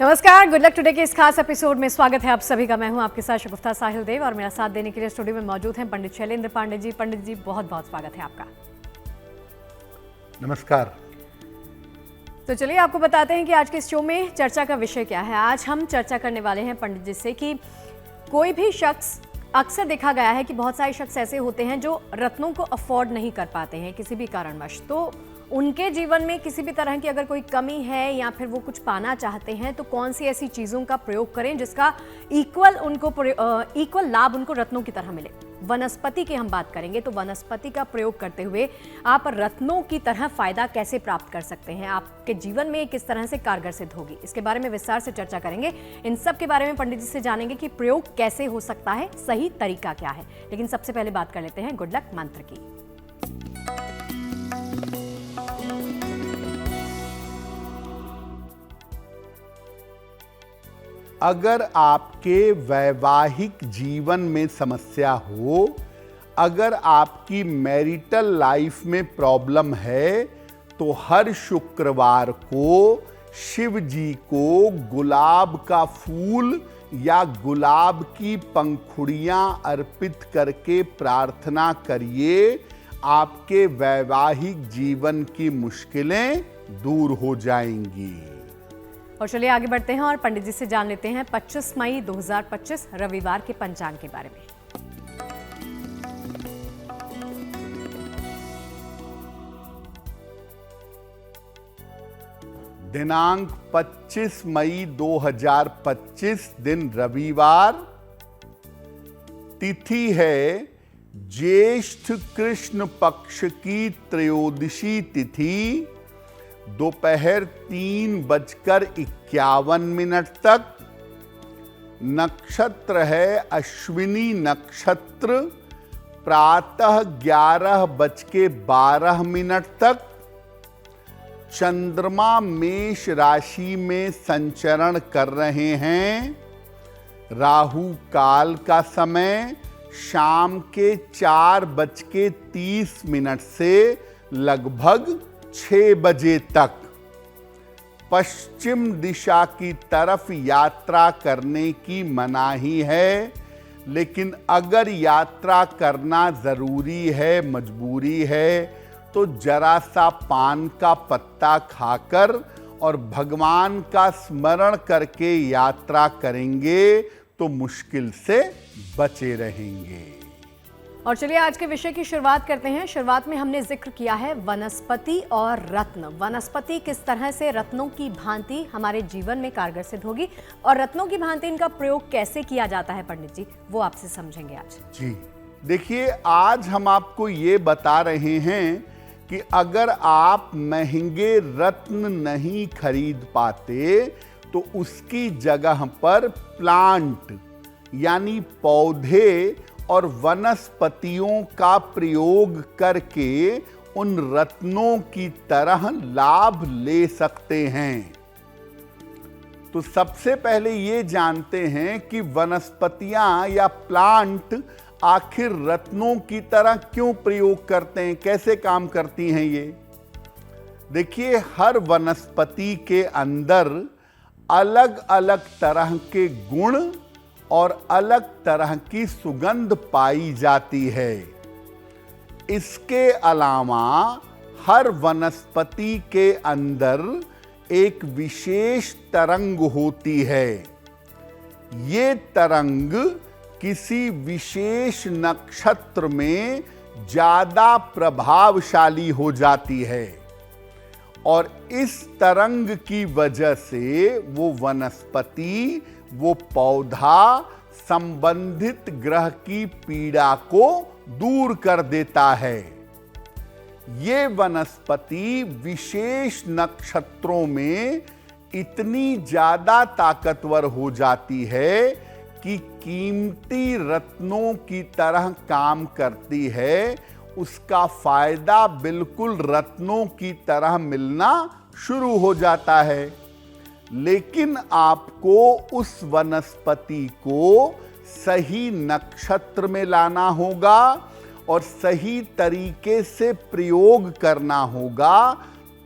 नमस्कार, good luck today के इस खास एपिसोड में स्वागत है आप सभी का। मैं हूं आपके साथ शगुफ्ता साहिल देव और मेरा साथ देने के लिए स्टूडियो में मौजूद हैं पंडित शैलेंद्र पांडे जी। पंडित जी, बहुत बहुत स्वागत है आपका। नमस्कार। तो चलिए आपको बताते हैं कि आज के इस शो में चर्चा का विषय क्या है। आज हम चर्चा करने वाले हैं पंडित जी से कि कोई भी शख्स, अक्सर देखा गया है कि बहुत सारे शख्स ऐसे होते हैं जो रत्नों को अफोर्ड नहीं कर पाते हैं किसी भी कारणवश। तो उनके जीवन में किसी भी तरह की अगर कोई कमी है या फिर वो कुछ पाना चाहते हैं तो कौन सी ऐसी चीज़ों का प्रयोग करें जिसका इक्वल लाभ उनको रत्नों की तरह मिले। वनस्पति की हम बात करेंगे तो वनस्पति का प्रयोग करते हुए आप रत्नों की तरह फायदा कैसे प्राप्त कर सकते हैं, आपके जीवन में किस तरह से कारगर सिद्ध होगी, इसके बारे में विस्तार से चर्चा करेंगे। इन सब के बारे में पंडित जी से जानेंगे कि प्रयोग कैसे हो सकता है, सही तरीका क्या है। लेकिन सबसे पहले बात कर लेते हैं गुड लक मंत्र की। अगर आपके वैवाहिक जीवन में समस्या हो, अगर आपकी मैरिटल लाइफ में प्रॉब्लम है, तो हर शुक्रवार को शिव जी को गुलाब का फूल या गुलाब की पंखुड़ियां अर्पित करके प्रार्थना करिए। आपके वैवाहिक जीवन की मुश्किलें दूर हो जाएंगी। और चलिए आगे बढ़ते हैं और पंडित जी से जान लेते हैं 25 मई 2025 रविवार के पंचांग के बारे में। दिनांक 25 मई 2025 दिन रविवार, तिथि है ज्येष्ठ कृष्ण पक्ष की त्रयोदशी तिथि, दोपहर 3:51 तक। नक्षत्र है अश्विनी नक्षत्र, प्रातः 11:12 तक। चंद्रमा मेष राशि में संचरण कर रहे हैं। राहु काल का समय शाम के 4:30 से लगभग 6 बजे तक। पश्चिम दिशा की तरफ यात्रा करने की मनाही है, लेकिन अगर यात्रा करना जरूरी है, मजबूरी है, तो जरा सा पान का पत्ता खाकर और भगवान का स्मरण करके यात्रा करेंगे तो मुश्किल से बचे रहेंगे। और चलिए आज के विषय की शुरुआत करते हैं। शुरुआत में हमने जिक्र किया है वनस्पति और रत्न। वनस्पति किस तरह से रत्नों की भांति हमारे जीवन में कारगर सिद्ध होगी और रत्नों की भांति इनका प्रयोग कैसे किया जाता है पंडित जी, वो आपसे समझेंगे आज। जी देखिए, आज हम आपको ये बता रहे हैं कि अगर आप महंगे रत्न नहीं खरीद पाते तो उसकी जगह पर प्लांट यानी पौधे और वनस्पतियों का प्रयोग करके उन रत्नों की तरह लाभ ले सकते हैं। तो सबसे पहले ये जानते हैं कि वनस्पतियां या प्लांट आखिर रत्नों की तरह क्यों प्रयोग करते हैं, कैसे काम करती हैं ये। देखिए, हर वनस्पति के अंदर अलग अलग तरह के गुण और अलग तरह की सुगंध पाई जाती है। इसके अलावा हर वनस्पति के अंदर एक विशेष तरंग होती है। ये तरंग किसी विशेष नक्षत्र में ज्यादा प्रभावशाली हो जाती है और इस तरंग की वजह से वो वनस्पति, वो पौधा संबंधित ग्रह की पीड़ा को दूर कर देता है। ये वनस्पति विशेष नक्षत्रों में इतनी ज्यादा ताकतवर हो जाती है कि कीमती रत्नों की तरह काम करती है। उसका फायदा बिल्कुल रत्नों की तरह मिलना शुरू हो जाता है। लेकिन आपको उस वनस्पति को सही नक्षत्र में लाना होगा और सही tariके से प्रयोग करना होगा,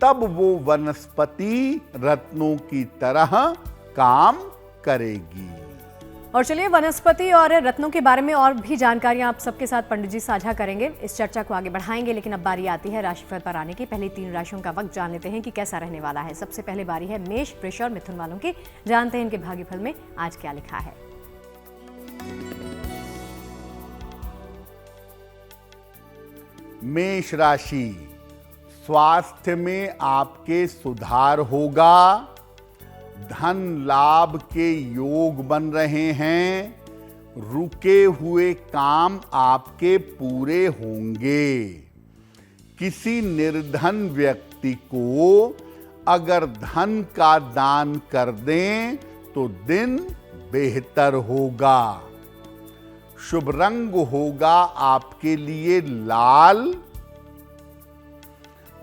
तब वो वनस्पति रत्नों की तरह काम करेगी। और चलिए वनस्पति और रत्नों के बारे में और भी जानकारियां आप सबके साथ पंडित जी साझा करेंगे, इस चर्चा को आगे बढ़ाएंगे। लेकिन अब बारी आती है राशिफल पर आने की। पहले 3 राशियों का वक्त जान लेते हैं कि कैसा रहने वाला है। सबसे पहले बारी है मेष, वृष और मिथुन वालों की। जानते हैं इनके भाग्यफल में आज क्या लिखा है। मेष राशि, स्वास्थ्य में आपके सुधार होगा। धन लाभ के योग बन रहे हैं। रुके हुए काम आपके पूरे होंगे। किसी निर्धन व्यक्ति को अगर धन का दान कर दें तो दिन बेहतर होगा। शुभ रंग होगा आपके लिए लाल।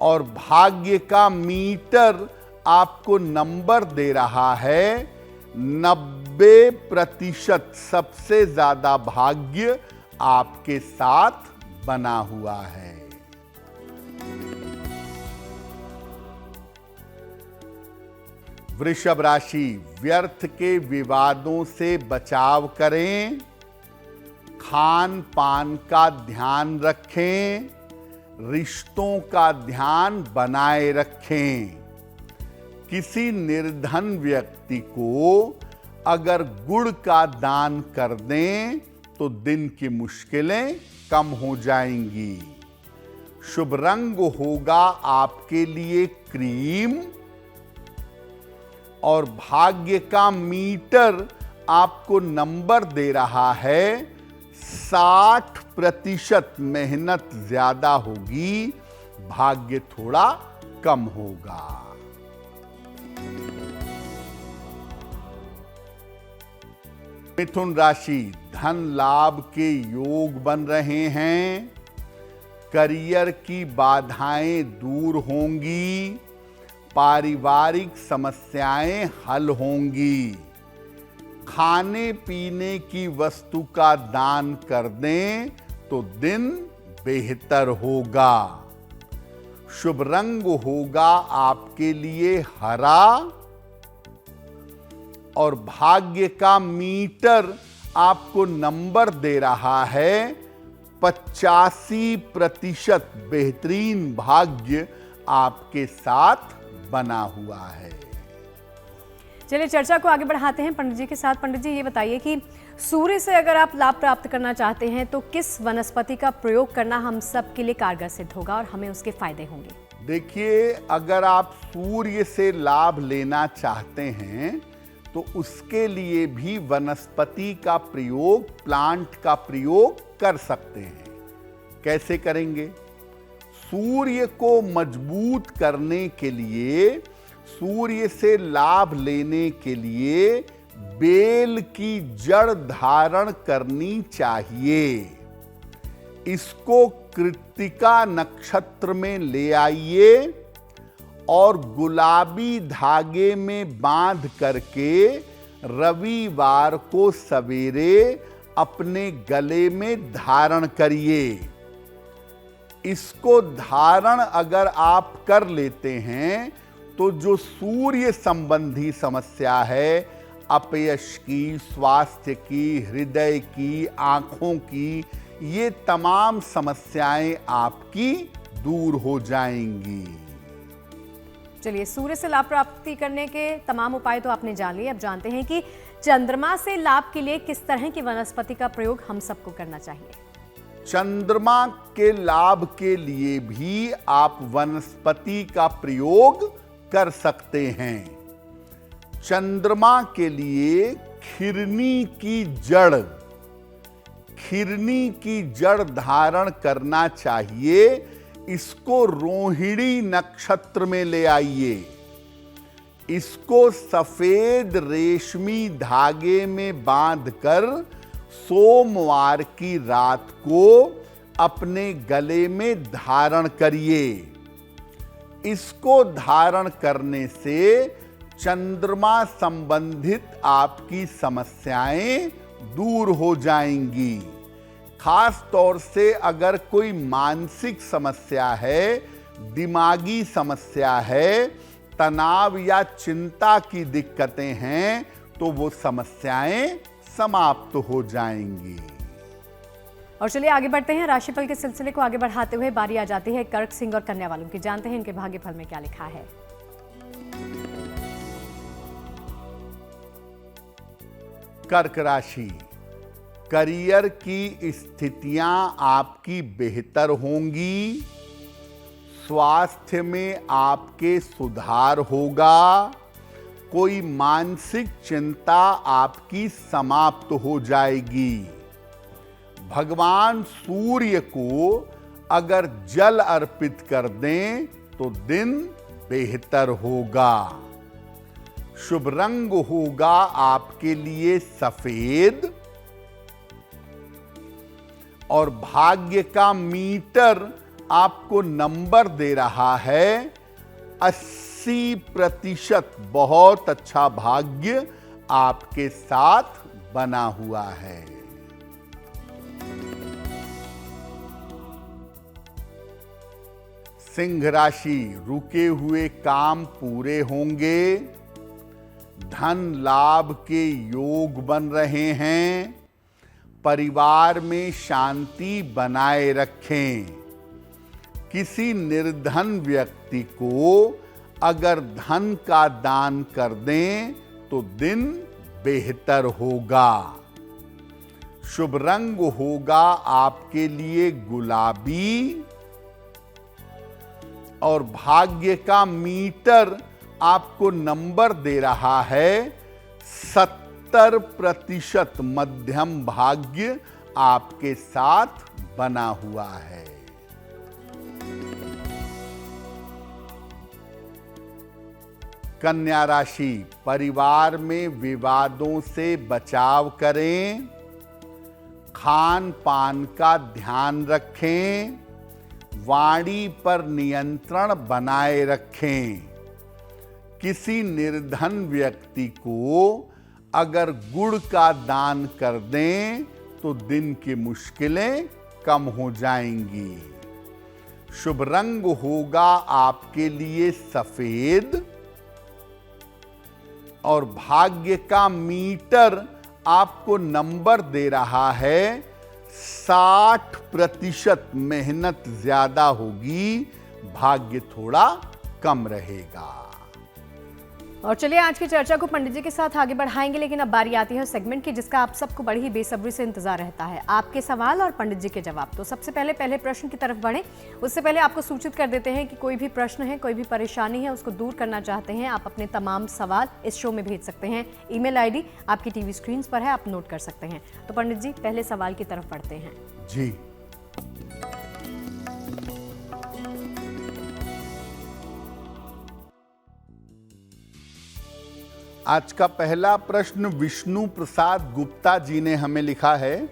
और भाग्य का मीटर आपको नंबर दे रहा है 90%। सबसे ज्यादा भाग्य आपके साथ बना हुआ है। वृषभ राशि, व्यर्थ के विवादों से बचाव करें। खान पान का ध्यान रखें। रिश्तों का ध्यान बनाए रखें। किसी निर्धन व्यक्ति को अगर गुड़ का दान कर दें तो दिन की मुश्किलें कम हो जाएंगी। शुभ रंग होगा आपके लिए क्रीम। और भाग्य का मीटर आपको नंबर दे रहा है 60%। मेहनत ज्यादा होगी, भाग्य थोड़ा कम होगा। मिथुन राशि, धन लाभ के योग बन रहे हैं। करियर की बाधाएं दूर होंगी। पारिवारिक समस्याएं हल होंगी। खाने पीने की वस्तु का दान कर दें तो दिन बेहतर होगा। शुभ रंग होगा आपके लिए हरा। और भाग्य का मीटर आपको नंबर दे रहा है 85%। बेहतरीन भाग्य आपके साथ बना हुआ है। चलिए चर्चा को आगे बढ़ाते हैं पंडित जी के साथ। पंडित जी ये बताइए कि सूर्य से अगर आप लाभ प्राप्त करना चाहते हैं तो किस वनस्पति का प्रयोग करना हम सब के लिए कारगर सिद्ध होगा और हमें उसके फायदे होंगे। देखिए, अगर आप सूर्य से लाभ लेना चाहते हैं तो उसके लिए भी वनस्पति का प्रयोग, प्लांट का प्रयोग कर सकते हैं। कैसे करेंगे? सूर्य को मजबूत करने के लिए, सूर्य से लाभ लेने के लिए बेल की जड़ धारण करनी चाहिए। इसको कृत्तिका नक्षत्र में ले आइए और गुलाबी धागे में बांध करके रविवार को सवेरे अपने गले में धारण करिए। इसको धारण अगर आप कर लेते हैं तो जो सूर्य संबंधी समस्या है, अपयश की, स्वास्थ्य की, हृदय की, आंखों की, ये तमाम समस्याएं आपकी दूर हो जाएंगी। चलिए, सूर्य से लाभ प्राप्ति करने के तमाम उपाय तो आपने जान लिए। अब जानते हैं कि चंद्रमा से लाभ के लिए किस तरह की वनस्पति का प्रयोग हम सबको करना चाहिए। चंद्रमा के लाभ के लिए भी आप वनस्पति का प्रयोग कर सकते हैं। चंद्रमा के लिए खिरनी की जड़ धारण करना चाहिए। इसको रोहिणी नक्षत्र में ले आइए। इसको सफेद रेशमी धागे में बांधकर सोमवार की रात को अपने गले में धारण करिए। इसको धारण करने से चंद्रमा संबंधित आपकी समस्याएं दूर हो जाएंगी। खास तौर से अगर कोई मानसिक समस्या है, दिमागी समस्या है, तनाव या चिंता की दिक्कतें हैं तो वो समस्याएं समाप्त हो जाएंगी। और चलिए आगे बढ़ते हैं। राशिफल के सिलसिले को आगे बढ़ाते हुए बारी आ जाती है कर्क, सिंह और कन्या वालों की। जानते हैं इनके भाग्यफल में क्या लिखा है। कर्क राशि, करियर की स्थितियां आपकी बेहतर होंगी। स्वास्थ्य में आपके सुधार होगा। कोई मानसिक चिंता आपकी समाप्त हो जाएगी। भगवान सूर्य को अगर जल अर्पित कर दें तो दिन बेहतर होगा। शुभ रंग होगा आपके लिए सफेद और भाग्य का मीटर आपको नंबर दे रहा है 80%। बहुत अच्छा भाग्य आपके साथ बना हुआ है। सिंह राशि, रुके हुए काम पूरे होंगे। धन लाभ के योग बन रहे हैं। परिवार में शांति बनाए रखें। किसी निर्धन व्यक्ति को अगर धन का दान कर दें तो दिन बेहतर होगा। शुभ रंग होगा आपके लिए गुलाबी और भाग्य का मीटर आपको नंबर दे रहा है 70%। मध्यम भाग्य आपके साथ बना हुआ है। कन्या राशि, परिवार में विवादों से बचाव करें। खान पान का ध्यान रखें। वाणी पर नियंत्रण बनाए रखें। किसी निर्धन व्यक्ति को अगर गुड़ का दान कर दें तो दिन की मुश्किलें कम हो जाएंगी। शुभ रंग होगा आपके लिए सफेद और भाग्य का मीटर आपको नंबर दे रहा है 60%। मेहनत ज्यादा होगी, भाग्य थोड़ा कम रहेगा। और चलिए आज की चर्चा को पंडित जी के साथ आगे बढ़ाएंगे, लेकिन अब बारी आती है सेगमेंट की जिसका आप सबको बड़ी ही बेसब्री से इंतजार रहता है। आपके सवाल और पंडित जी के जवाब। तो सबसे पहले प्रश्न की तरफ बढ़ें। उससे पहले आपको सूचित कर देते हैं कि कोई भी प्रश्न है, कोई भी परेशानी है, उसको दूर करना चाहते हैं, आप अपने तमाम सवाल इस शो में भेज सकते हैं। ईमेल आईडी आपकी टीवी स्क्रीन पर है, आप नोट कर सकते हैं। तो पंडित जी पहले सवाल की तरफ बढ़ते हैं। जी, आज का पहला प्रश्न विष्णु प्रसाद गुप्ता जी ने हमें लिखा है।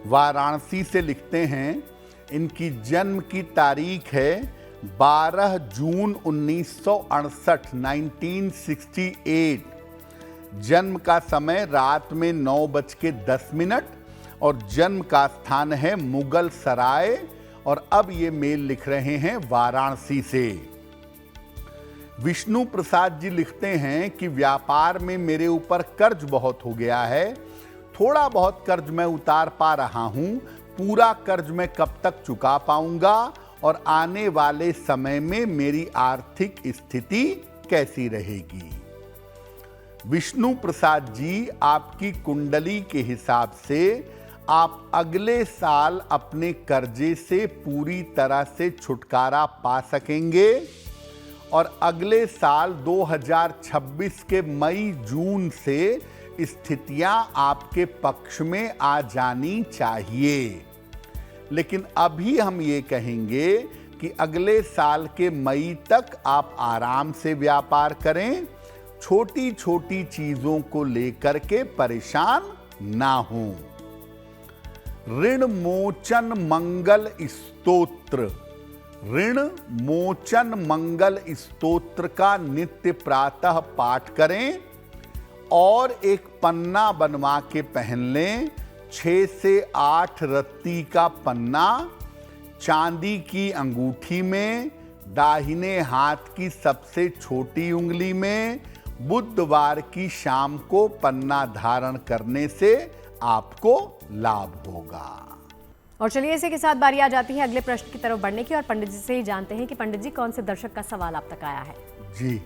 वाराणसी से लिखते हैं। इनकी जन्म की तारीख है 12 जून 1968, 1968। जन्म का समय रात में 9:10 और जन्म का स्थान है मुगल सराय। और अब ये मेल लिख रहे हैं वाराणसी से। विष्णु प्रसाद जी लिखते हैं कि व्यापार में मेरे ऊपर कर्ज बहुत हो गया है। थोड़ा बहुत कर्ज मैं उतार पा रहा हूं। पूरा कर्ज मैं कब तक चुका पाऊंगा और आने वाले समय में मेरी आर्थिक स्थिति कैसी रहेगी। विष्णु प्रसाद जी, आपकी कुंडली के हिसाब से आप अगले साल अपने कर्जे से पूरी तरह से छुटकारा पा सकेंगे और अगले साल 2026 के मई जून से स्थितियां आपके पक्ष में आ जानी चाहिए। लेकिन अभी हम ये कहेंगे कि अगले साल के मई तक आप आराम से व्यापार करें। छोटी छोटी चीजों को लेकर के परेशान ना हों। ऋण मोचन मंगल स्तोत्र, ऋण मोचन मंगल स्तोत्र का नित्य प्रातः पाठ करें और एक पन्ना बनवा के पहन लें। 6 से 8 रत्ती का पन्ना चांदी की अंगूठी में दाहिने हाथ की सबसे छोटी उंगली में बुधवार की शाम को पन्ना धारण करने से आपको लाभ होगा। और चलिए इसी के साथ बारी आ जाती है अगले प्रश्न की तरफ बढ़ने की और पंडित जी से ही जानते हैं कि पंडित जी कौन से दर्शक का सवाल आप तक आया है। जी,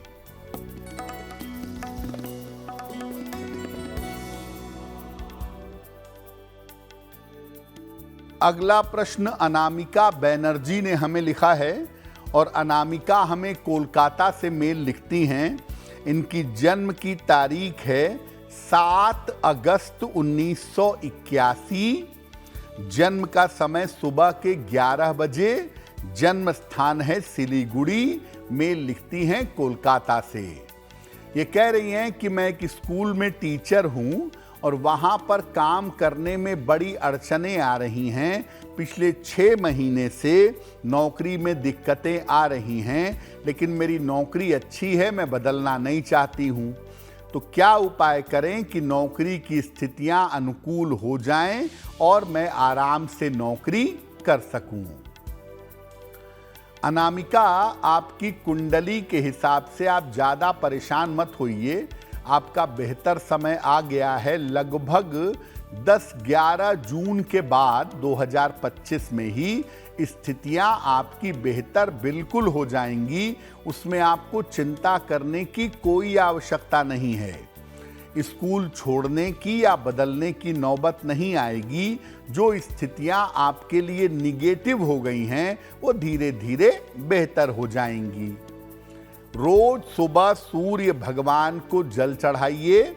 अगला प्रश्न अनामिका बैनर्जी ने हमें लिखा है और अनामिका हमें कोलकाता से मेल लिखती हैं। इनकी जन्म की तारीख है 7 अगस्त 1981। जन्म का समय सुबह के 11 बजे। जन्म स्थान है सिलीगुड़ी। मेल लिखती हैं कोलकाता से। ये कह रही हैं कि मैं एक स्कूल में टीचर हूं और वहां पर काम करने में बड़ी अड़चनें आ रही हैं। पिछले 6 महीने से नौकरी में दिक्कतें आ रही हैं, लेकिन मेरी नौकरी अच्छी है, मैं बदलना नहीं चाहती हूं। तो क्या उपाय करें कि नौकरी की स्थितियां अनुकूल हो जाएं और मैं आराम से नौकरी कर सकूं। अनामिका, आपकी कुंडली के हिसाब से आप ज़्यादा परेशान मत होइए। आपका बेहतर समय आ गया है। लगभग 10-11 जून के बाद 2025 में ही स्थितियां आपकी बेहतर बिल्कुल हो जाएंगी। उसमें आपको चिंता करने की कोई आवश्यकता नहीं है। स्कूल छोड़ने की या बदलने की नौबत नहीं आएगी। जो स्थितियां आपके लिए निगेटिव हो गई हैं वो धीरे धीरे बेहतर हो जाएंगी। रोज सुबह सूर्य भगवान को जल चढ़ाइए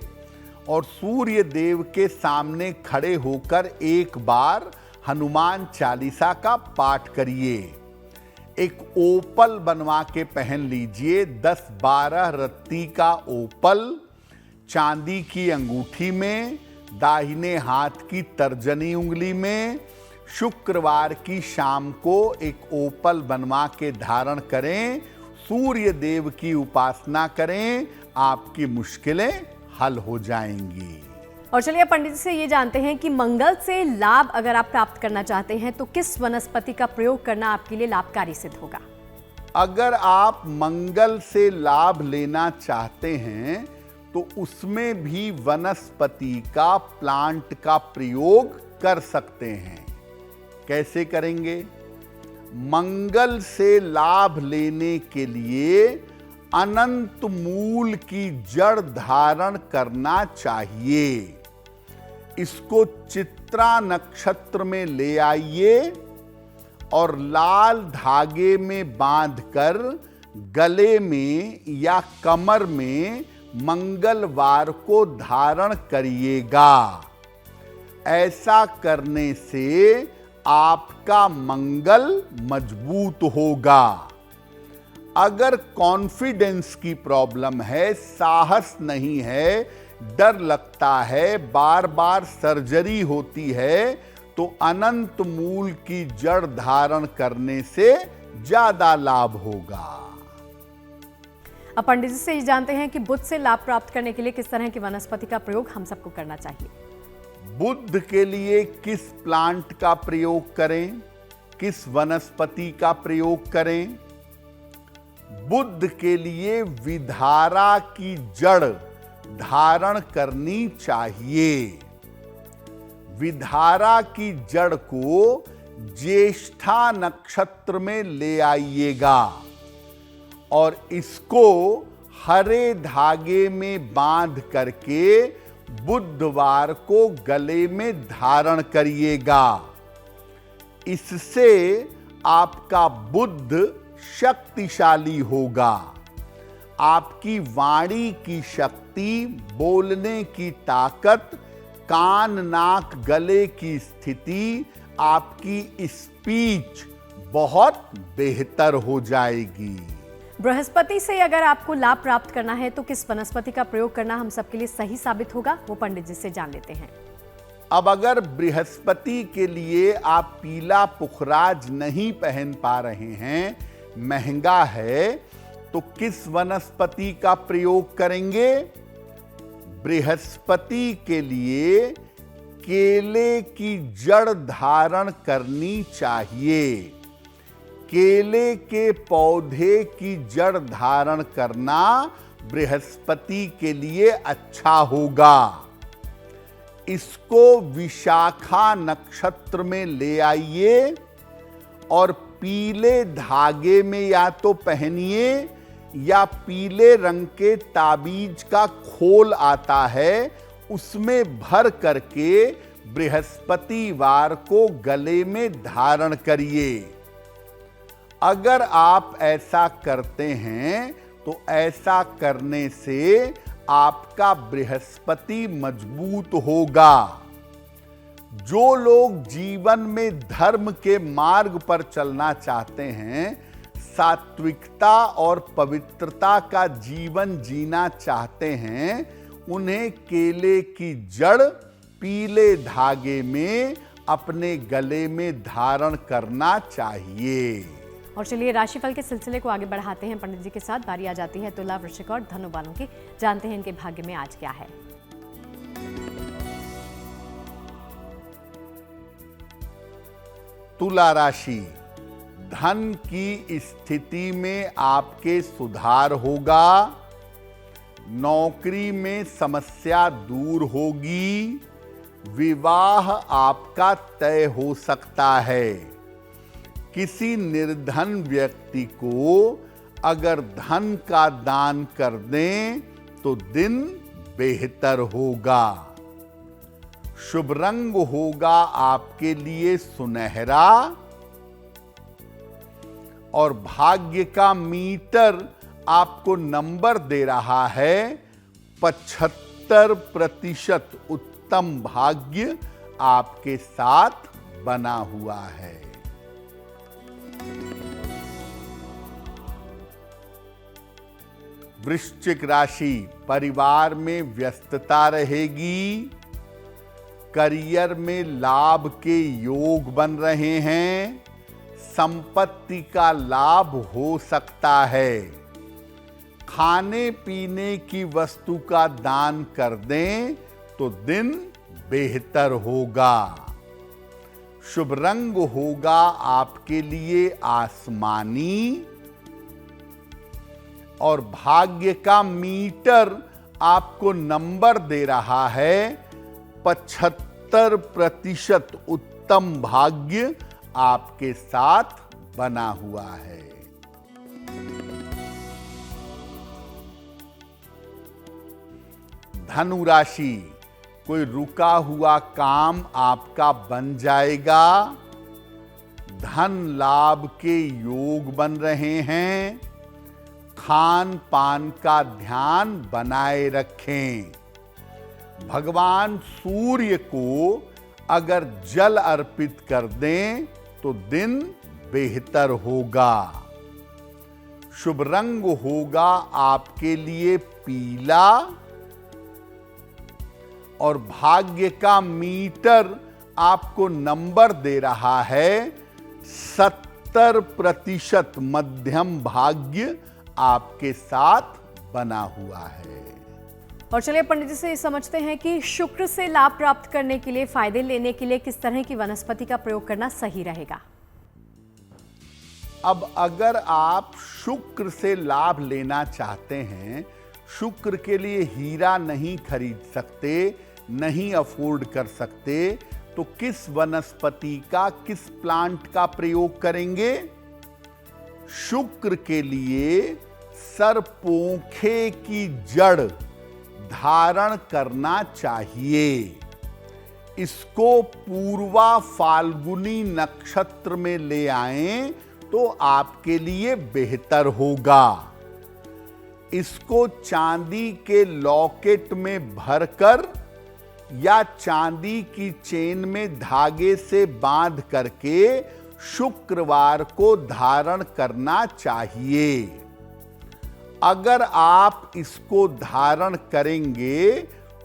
और सूर्य देव के सामने खड़े होकर एक बार हनुमान चालीसा का पाठ करिए। एक ओपल बनवा के पहन लीजिए, 10-12 रत्ती का ओपल, चांदी की अंगूठी में, दाहिने हाथ की तर्जनी उंगली में। शुक्रवार की शाम को एक ओपल बनवा के धारण करें। सूर्य देव की उपासना करें, आपकी मुश्किलें हल हो जाएंगी। और चलिए पंडित जी से ये जानते हैं कि मंगल से लाभ अगर आप प्राप्त करना चाहते हैं तो किस वनस्पति का प्रयोग करना आपके लिए लाभकारी सिद्ध होगा। अगर आप मंगल से लाभ लेना चाहते हैं तो उसमें भी वनस्पति का, प्लांट का प्रयोग कर सकते हैं। कैसे करेंगे? मंगल से लाभ लेने के लिए अनंत मूल की जड़ धारण करना चाहिए। इसको चित्रा नक्षत्र में ले आइए और लाल धागे में बांधकर गले में या कमर में मंगलवार को धारण करिएगा। ऐसा करने से आपका मंगल मजबूत होगा। अगर कॉन्फिडेंस की प्रॉब्लम है, साहस नहीं है, डर लगता है, बार बार सर्जरी होती है, तो अनंत मूल की जड़ धारण करने से ज्यादा लाभ होगा। अब पंडित जी से ये जानते हैं कि बुध से लाभ प्राप्त करने के लिए किस तरह की वनस्पति का प्रयोग हम सबको करना चाहिए। बुध के लिए किस प्लांट का प्रयोग करें, किस वनस्पति का प्रयोग करें? बुध के लिए विधारा की जड़ धारण करनी चाहिए। विधारा की जड़ को ज्येष्ठा नक्षत्र में ले आइएगा और इसको हरे धागे में बांध करके बुधवार को गले में धारण करिएगा। इससे आपका बुध शक्तिशाली होगा। आपकी वाणी की शक्ति, बोलने की ताकत, कान नाक गले की स्थिति, आपकी स्पीच बहुत बेहतर हो जाएगी। बृहस्पति से अगर आपको लाभ प्राप्त करना है तो किस वनस्पति का प्रयोग करना हम सबके लिए सही साबित होगा, वो पंडित जी से जान लेते हैं। अब अगर बृहस्पति के लिए आप पीला पुखराज नहीं पहन पा रहे हैं, महंगा है, तो किस वनस्पति का प्रयोग करेंगे? बृहस्पति के लिए केले की जड़ धारण करनी चाहिए। केले के पौधे की जड़ धारण करना बृहस्पति के लिए अच्छा होगा। इसको विशाखा नक्षत्र में ले आइए और पीले धागे में या तो पहनिए या पीले रंग के ताबीज का खोल आता है, उसमें भर करके बृहस्पतिवार को गले में धारण करिए। अगर आप ऐसा करते हैं तो ऐसा करने से आपका बृहस्पति मजबूत होगा। जो लोग जीवन में धर्म के मार्ग पर चलना चाहते हैं, सात्विकता और पवित्रता का जीवन जीना चाहते हैं, उन्हें केले की जड़ पीले धागे में अपने गले में धारण करना चाहिए। और चलिए राशिफल के सिलसिले को आगे बढ़ाते हैं पंडित जी के साथ। बारी आ जाती है तुला, वृश्चिक और धनु वालों की। जानते हैं इनके भाग्य में आज क्या है। तुला राशि, धन की स्थिति में आपके सुधार होगा। नौकरी में समस्या दूर होगी। विवाह आपका तय हो सकता है। किसी निर्धन व्यक्ति को अगर धन का दान कर दें तो दिन बेहतर होगा। शुभ रंग होगा आपके लिए सुनहरा और भाग्य का मीटर आपको नंबर दे रहा है 75%। उत्तम भाग्य आपके साथ बना हुआ है। वृश्चिक राशि, परिवार में व्यस्तता रहेगी। करियर में लाभ के योग बन रहे हैं। संपत्ति का लाभ हो सकता है। खाने पीने की वस्तु का दान कर दें तो दिन बेहतर होगा। शुभ रंग होगा आपके लिए आसमानी और भाग्य का मीटर आपको नंबर दे रहा है 75%। उत्तम भाग्य आपके साथ बना हुआ है। धनु राशि, कोई रुका हुआ काम आपका बन जाएगा। धन लाभ के योग बन रहे हैं। खान पान का ध्यान बनाए रखें। भगवान सूर्य को अगर जल अर्पित कर दें तो दिन बेहतर होगा। शुभ रंग होगा आपके लिए पीला और भाग्य का मीटर आपको नंबर दे रहा है 70%। मध्यम भाग्य आपके साथ बना हुआ है। और चलिए पंडित जी से समझते हैं कि शुक्र से लाभ प्राप्त करने के लिए, फायदे लेने के लिए किस तरह की वनस्पति का प्रयोग करना सही रहेगा। अब अगर आप शुक्र से लाभ लेना चाहते हैं, शुक्र के लिए हीरा नहीं खरीद सकते, नहीं अफोर्ड कर सकते, तो किस वनस्पति का, किस प्लांट का प्रयोग करेंगे? शुक्र के लिए सरपोंखे की जड़ धारण करना चाहिए। इसको पूर्वा फाल्गुनी नक्षत्र में ले आएं तो आपके लिए बेहतर होगा। इसको चांदी के लॉकेट में भरकर या चांदी की चेन में धागे से बांध करके शुक्रवार को धारण करना चाहिए। अगर आप इसको धारण करेंगे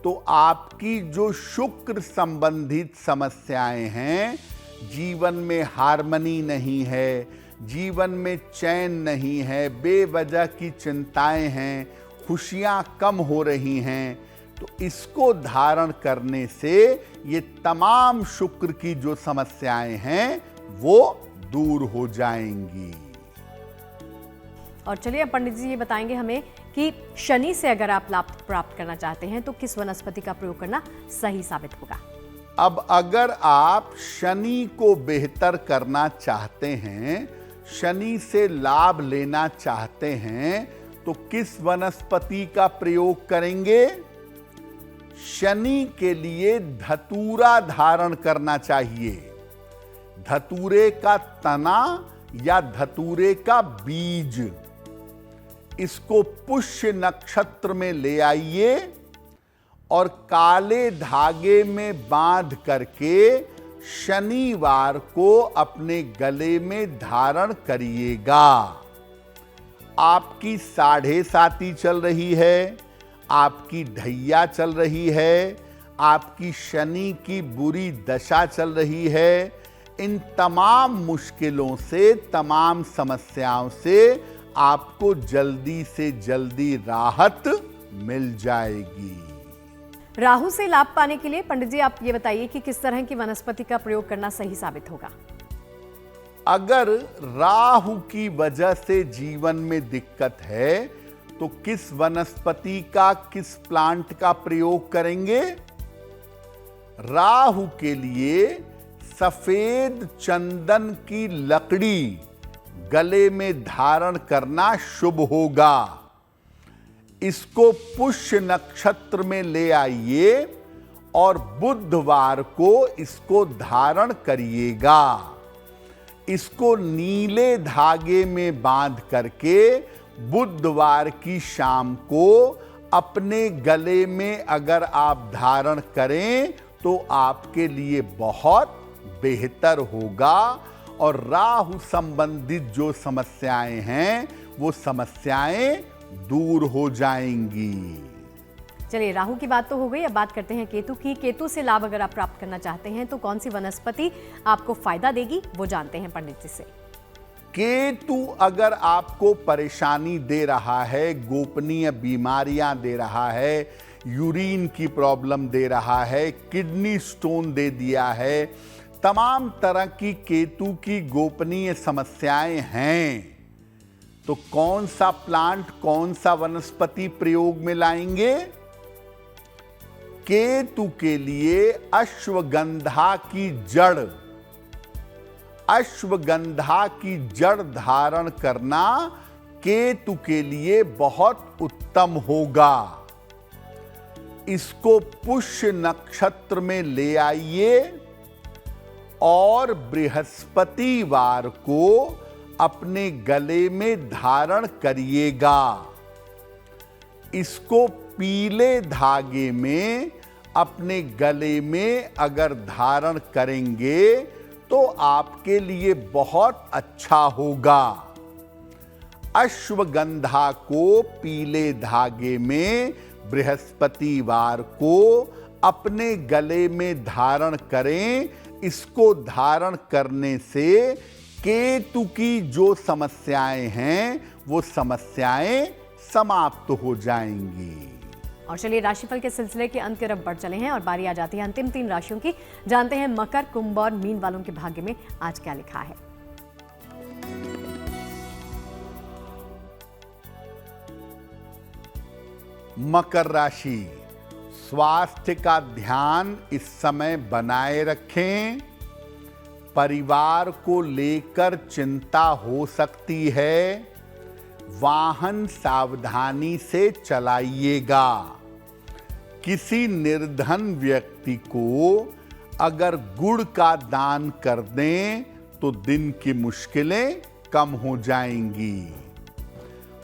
तो आपकी जो शुक्र संबंधित समस्याएं हैं, जीवन में हार्मनी नहीं है, जीवन में चैन नहीं है, बेवजह की चिंताएं हैं, खुशियां कम हो रही हैं, तो इसको धारण करने से ये तमाम शुक्र की जो समस्याएं हैं वो दूर हो जाएंगी। और चलिए अब पंडित जी ये बताएंगे हमें कि शनि से अगर आप लाभ प्राप्त करना चाहते हैं तो किस वनस्पति का प्रयोग करना सही साबित होगा। अब अगर आप शनि को बेहतर करना चाहते हैं, शनि से लाभ लेना चाहते हैं, तो किस वनस्पति का प्रयोग करेंगे? शनि के लिए धतूरा धारण करना चाहिए। धतूरे का तना या धतूरे का बीज, इसको पुष्य नक्षत्र में ले आइए और काले धागे में बांध करके शनिवार को अपने गले में धारण करिएगा। आपकी 7.5 चल रही है, आपकी ढैया चल रही है, आपकी शनि की बुरी दशा चल रही है, इन तमाम मुश्किलों से, तमाम समस्याओं से आपको जल्दी से जल्दी राहत मिल जाएगी। राहु से लाभ पाने के लिए पंडित जी आप ये बताइए कि किस तरह की वनस्पति का प्रयोग करना सही साबित होगा। अगर राहु की वजह से जीवन में दिक्कत है तो किस वनस्पति का, किस प्लांट का प्रयोग करेंगे? राहु के लिए सफेद चंदन की लकड़ी गले में धारण करना शुभ होगा। इसको पुष्य नक्षत्र में ले आइए और बुधवार को इसको धारण करिएगा। इसको नीले धागे में बांध करके बुधवार की शाम को अपने गले में अगर आप धारण करें तो आपके लिए बहुत बेहतर होगा और राहु संबंधित जो समस्याएं हैं वो समस्याएं दूर हो जाएंगी। चलिए राहु की बात तो हो गई, अब बात करते हैं केतु की। केतु से लाभ अगर आप प्राप्त करना चाहते हैं तो कौन सी वनस्पति आपको फायदा देगी, वो जानते हैं पंडित जी से। केतु अगर आपको परेशानी दे रहा है, गोपनीय बीमारियां दे रहा है, यूरिन की प्रॉब्लम दे रहा है, किडनी स्टोन दे दिया है, तमाम तरह की केतु की गोपनीय समस्याएं हैं, तो कौन सा प्लांट, कौन सा वनस्पति प्रयोग में लाएंगे? केतु के लिए अश्वगंधा की जड़, अश्वगंधा की जड़ धारण करना केतु के लिए बहुत उत्तम होगा। इसको पुष्य नक्षत्र में ले आइए और बृहस्पतिवार को अपने गले में धारण करिएगा। इसको पीले धागे में अपने गले में अगर धारण करेंगे तो आपके लिए बहुत अच्छा होगा। अश्वगंधा को पीले धागे में बृहस्पतिवार को अपने गले में धारण करें। इसको धारण करने से केतु की जो समस्याएं हैं वो समस्याएं समाप्त हो जाएंगी। और चलिए राशिफल के सिलसिले के अंत की तरफ बढ़ चले हैं और बारी आ जाती है अंतिम 3 राशियों की। जानते हैं मकर, कुंभ और मीन वालों के भाग्य में आज क्या लिखा है। मकर राशि, स्वास्थ्य का ध्यान इस समय बनाए रखें। परिवार को लेकर चिंता हो सकती है। वाहन सावधानी से चलाइएगा। किसी निर्धन व्यक्ति को अगर गुड़ का दान कर दें तो दिन की मुश्किलें कम हो जाएंगी।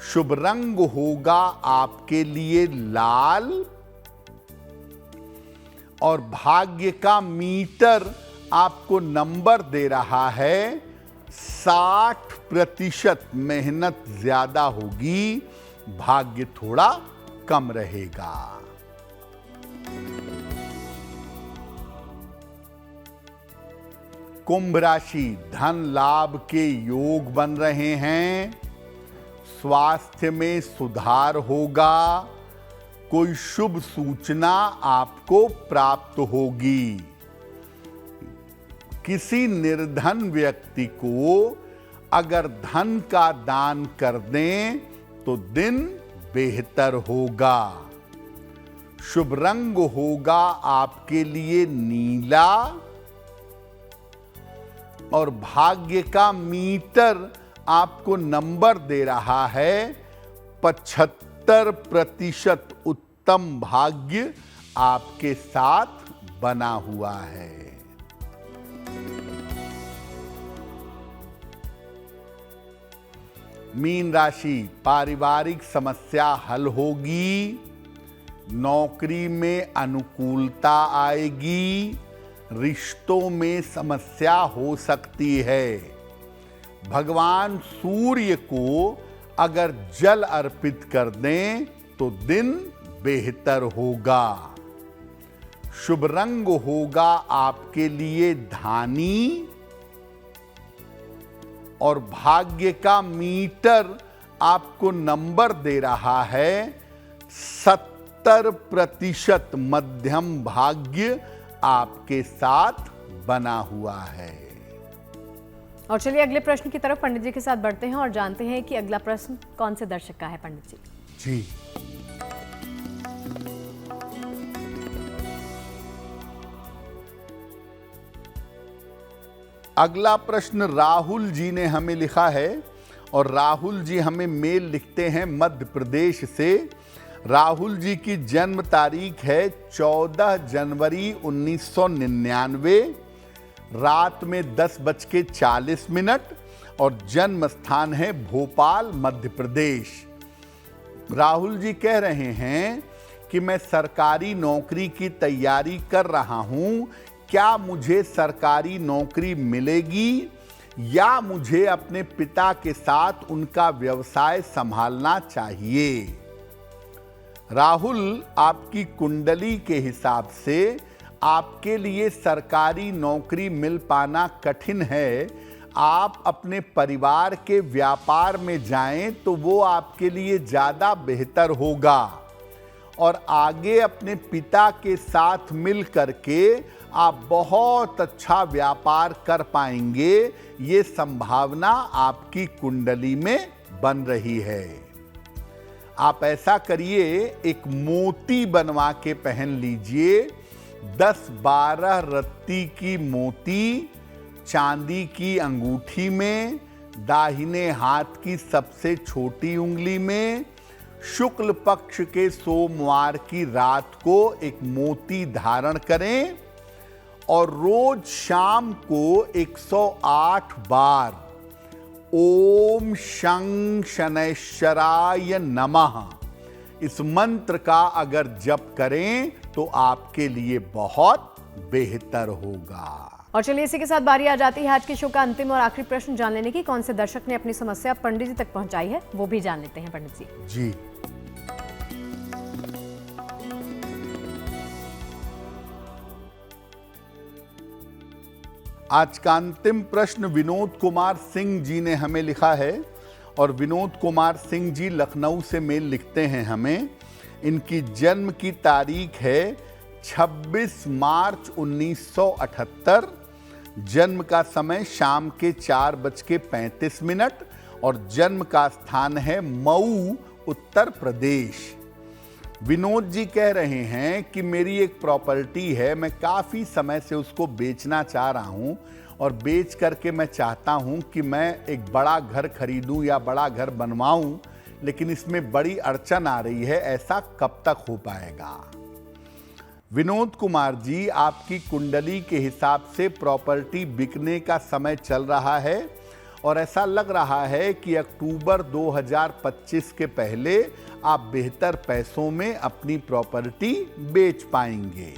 शुभ रंग होगा आपके लिए लाल और भाग्य का मीटर आपको नंबर दे रहा है 60%। मेहनत ज्यादा होगी, भाग्य थोड़ा कम रहेगा। कुंभ राशि, धन लाभ के योग बन रहे हैं। स्वास्थ्य में सुधार होगा। कोई शुभ सूचना आपको प्राप्त होगी। किसी निर्धन व्यक्ति को अगर धन का दान कर दें तो दिन बेहतर होगा। शुभ रंग होगा आपके लिए नीला और भाग्य का मीटर आपको नंबर दे रहा है 75% उत्तम भाग्य आपके साथ बना हुआ है। मीन राशि, पारिवारिक समस्या हल होगी, नौकरी में अनुकूलता आएगी, रिश्तों में समस्या हो सकती है। भगवान सूर्य को अगर जल अर्पित कर दें तो दिन बेहतर होगा। शुभ रंग होगा आपके लिए धानी और भाग्य का मीटर आपको नंबर दे रहा है 70% मध्यम भाग्य आपके साथ बना हुआ है। और चलिए अगले प्रश्न की तरफ पंडित जी के साथ बढ़ते हैं और जानते हैं कि अगला प्रश्न कौन से दर्शक का है पंडित जी। जी, अगला प्रश्न राहुल जी ने हमें लिखा है और राहुल जी हमें मेल लिखते हैं मध्य प्रदेश से। राहुल जी की जन्म तारीख है 14 जनवरी 1999, रात में 10:40 और जन्म स्थान है भोपाल, मध्य प्रदेश। राहुल जी कह रहे हैं कि मैं सरकारी नौकरी की तैयारी कर रहा हूं, क्या मुझे सरकारी नौकरी मिलेगी या मुझे अपने पिता के साथ उनका व्यवसाय संभालना चाहिए। राहुल, आपकी कुंडली के हिसाब से आपके लिए सरकारी नौकरी मिल पाना कठिन है। आप अपने परिवार के व्यापार में जाएं तो वो आपके लिए ज़्यादा बेहतर होगा और आगे अपने पिता के साथ मिल करके आप बहुत अच्छा व्यापार कर पाएंगे। ये संभावना आपकी कुंडली में बन रही है। आप ऐसा करिए, एक मोती बनवा के पहन लीजिए। 10-12 रत्ती की मोती चांदी की अंगूठी में, दाहिने हाथ की सबसे छोटी उंगली में, शुक्ल पक्ष के सोमवार की रात को एक मोती धारण करें और रोज शाम को 108 बार ओम शं शनैश्चराय नमः इस मंत्र का अगर जप करें तो आपके लिए बहुत बेहतर होगा। और चलिए इसी के साथ बारी आ जाती है आज के शो का अंतिम और आखिरी प्रश्न जान लेने की। कौन से दर्शक ने अपनी समस्या पंडित जी तक पहुंचाई है वो भी जान लेते हैं पंडित जी। जी, आज का अंतिम प्रश्न विनोद कुमार सिंह जी ने हमें लिखा है और विनोद कुमार सिंह जी लखनऊ से मेल लिखते हैं हमें। इनकी जन्म की तारीख है 26 मार्च 1978, जन्म का समय शाम के 4:35 और जन्म का स्थान है मऊ, उत्तर प्रदेश। विनोद जी कह रहे हैं कि मेरी एक प्रॉपर्टी है, मैं काफ़ी समय से उसको बेचना चाह रहा हूं और बेच करके मैं चाहता हूं कि मैं एक बड़ा घर खरीदूं या बड़ा घर बनवाऊं, लेकिन इसमें बड़ी अड़चन आ रही है, ऐसा कब तक हो पाएगा। विनोद कुमार जी, आपकी कुंडली के हिसाब से प्रॉपर्टी बिकने का समय चल रहा है और ऐसा लग रहा है कि अक्टूबर 2025 के पहले आप बेहतर पैसों में अपनी प्रॉपर्टी बेच पाएंगे।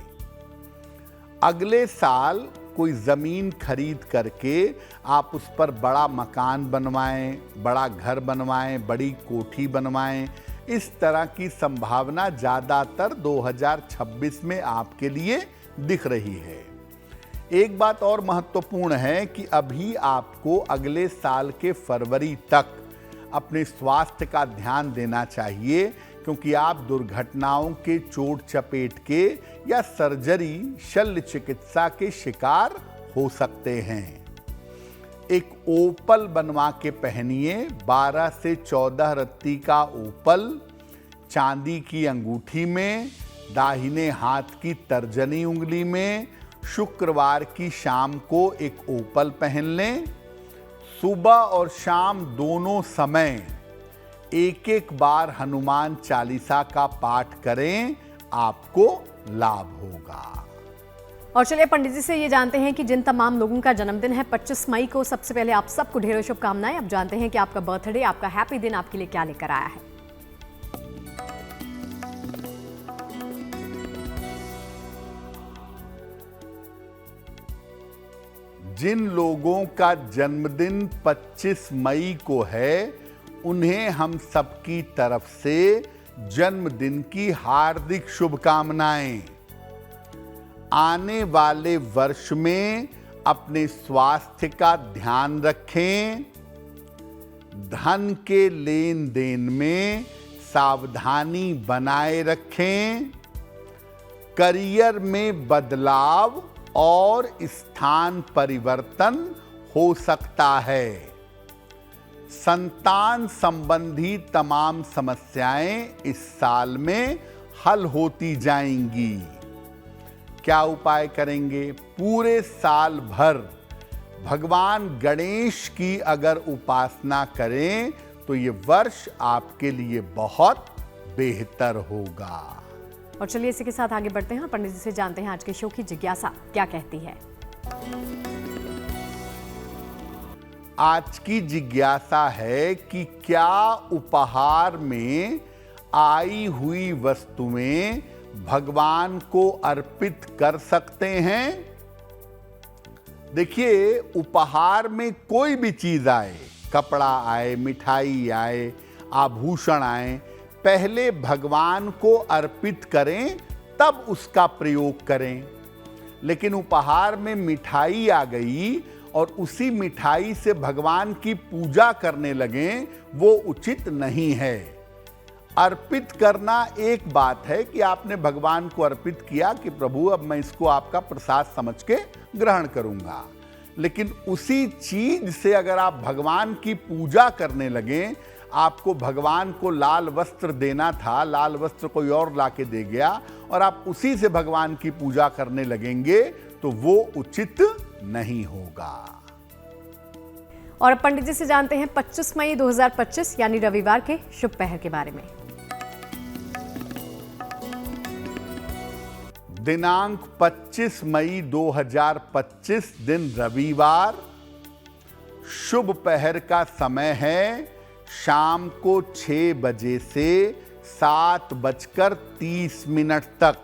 अगले साल कोई ज़मीन खरीद करके आप उस पर बड़ा मकान बनवाएं, बड़ा घर बनवाएं, बड़ी कोठी बनवाएं। इस तरह की संभावना ज़्यादातर 2026 में आपके लिए दिख रही है। एक बात और महत्वपूर्ण है कि अभी आपको अगले साल के फरवरी तक अपने स्वास्थ्य का ध्यान देना चाहिए, क्योंकि आप दुर्घटनाओं के चोट चपेट के या सर्जरी, शल्य चिकित्सा के शिकार हो सकते हैं। एक ओपल बनवा के पहनिए, 12 से 14 रत्ती का ओपल चांदी की अंगूठी में, दाहिने हाथ की तर्जनी उंगली में। शुक्रवार की शाम को एक ओपल पहन लें। सुबह और शाम दोनों समय एक एक बार हनुमान चालीसा का पाठ करें, आपको लाभ होगा। और चलिए पंडित जी से ये जानते हैं कि जिन तमाम लोगों का जन्मदिन है 25 मई को, सबसे पहले आप सबको ढेरों शुभकामनाएं। अब जानते हैं कि आपका बर्थडे, आपका हैप्पी दिन आपके लिए क्या लेकर आया है। जिन लोगों का जन्मदिन 25 मई को है, उन्हें हम सबकी तरफ से जन्मदिन की हार्दिक शुभकामनाएं। आने वाले वर्ष में अपने स्वास्थ्य का ध्यान रखें। धन के लेन देन में सावधानी बनाए रखें। करियर में बदलाव और स्थान परिवर्तन हो सकता है। संतान संबंधी तमाम समस्याएं इस साल में हल होती जाएंगी। क्या उपाय करेंगे? पूरे साल भर भगवान गणेश की अगर उपासना करें तो ये वर्ष आपके लिए बहुत बेहतर होगा। और चलिए इसी के साथ आगे बढ़ते हैं, पंडित जी से जानते हैं आज के शो की जिज्ञासा क्या कहती है। आज की जिज्ञासा है कि क्या उपहार में आई हुई वस्तुएं भगवान को अर्पित कर सकते हैं? देखिए, उपहार में कोई भी चीज आए, कपड़ा आए, मिठाई आए, आभूषण आए, पहले भगवान को अर्पित करें, तब उसका प्रयोग करें। लेकिन उपहार में मिठाई आ गई और उसी मिठाई से भगवान की पूजा करने लगें, वो उचित नहीं है। अर्पित करना एक बात है कि आपने भगवान को अर्पित किया कि प्रभु अब मैं इसको आपका प्रसाद समझ के ग्रहण करूंगा। लेकिन उसी चीज से अगर आप भगवान की पूजा करने लगें, आपको भगवान को लाल वस्त्र देना था, लाल वस्त्र कोई और लाके दे गया और आप उसी से भगवान की पूजा करने लगेंगे, तो वो उचित नहीं होगा। और पंडित जी से जानते हैं 25 मई 2025 यानी रविवार के शुभ पहर के बारे में। दिनांक 25 मई 2025 दिन रविवार, शुभ पहर का समय है शाम को 6 बजे से 7:30 तक।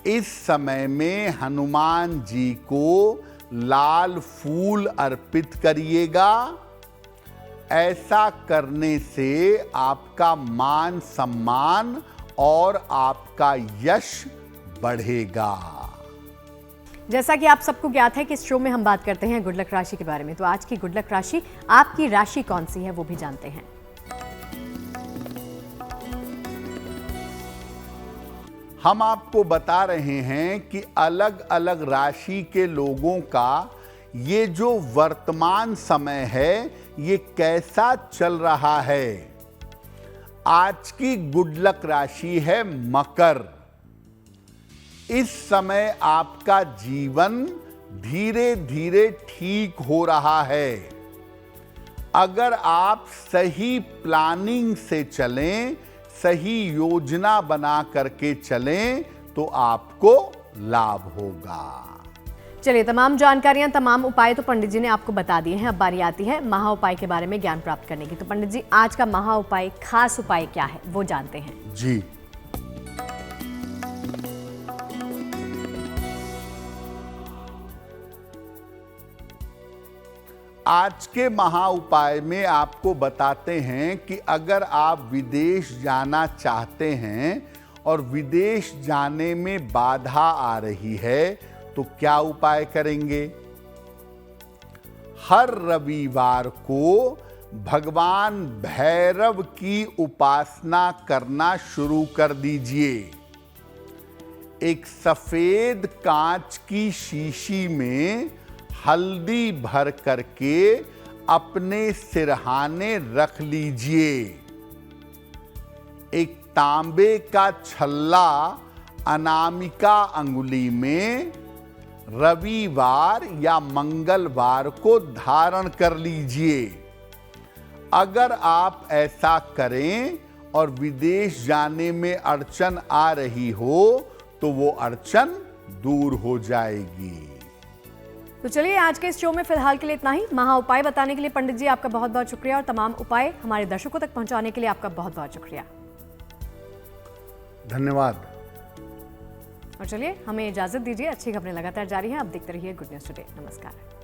इस समय में हनुमान जी को लाल फूल अर्पित करिएगा। ऐसा करने से आपका मान सम्मान और आपका यश बढ़ेगा। जैसा कि आप सबको ज्ञात है कि इस शो में हम बात करते हैं गुड लक राशि के बारे में, तो आज की गुड लक राशि, आपकी राशि कौन सी है वो भी जानते हैं। हम आपको बता रहे हैं कि अलग अलग राशि के लोगों का ये जो वर्तमान समय है ये कैसा चल रहा है। आज की गुड लक राशि है मकर। इस समय आपका जीवन धीरे धीरे ठीक हो रहा है। अगर आप सही प्लानिंग से चलें, सही योजना बना करके चलें, तो आपको लाभ होगा। चलिए, तमाम जानकारियां, तमाम उपाय तो पंडित जी ने आपको बता दिए हैं। अब बारी आती है महा उपाय के बारे में ज्ञान प्राप्त करने की। तो पंडित जी, आज का महा उपाय, खास उपाय क्या है वो जानते हैं। जी, आज के महा उपाय में आपको बताते हैं कि अगर आप विदेश जाना चाहते हैं और विदेश जाने में बाधा आ रही है तो क्या उपाय करेंगे। हर रविवार को भगवान भैरव की उपासना करना शुरू कर दीजिए। एक सफेद कांच की शीशी में हल्दी भर करके अपने सिरहाने रख लीजिए। एक तांबे का छल्ला अनामिका अंगुली में रविवार या मंगलवार को धारण कर लीजिए। अगर आप ऐसा करें और विदेश जाने में अड़चन आ रही हो तो वो अड़चन दूर हो जाएगी। तो चलिए आज के इस शो में फिलहाल के लिए इतना ही। महा उपाय बताने के लिए पंडित जी आपका बहुत बहुत शुक्रिया और तमाम उपाय हमारे दर्शकों तक पहुंचाने के लिए आपका बहुत बहुत शुक्रिया। धन्यवाद। और चलिए हमें इजाजत दीजिए। अच्छी खबरें लगातार जारी हैं। आप देखते रहिए गुड न्यूज टुडे। नमस्कार।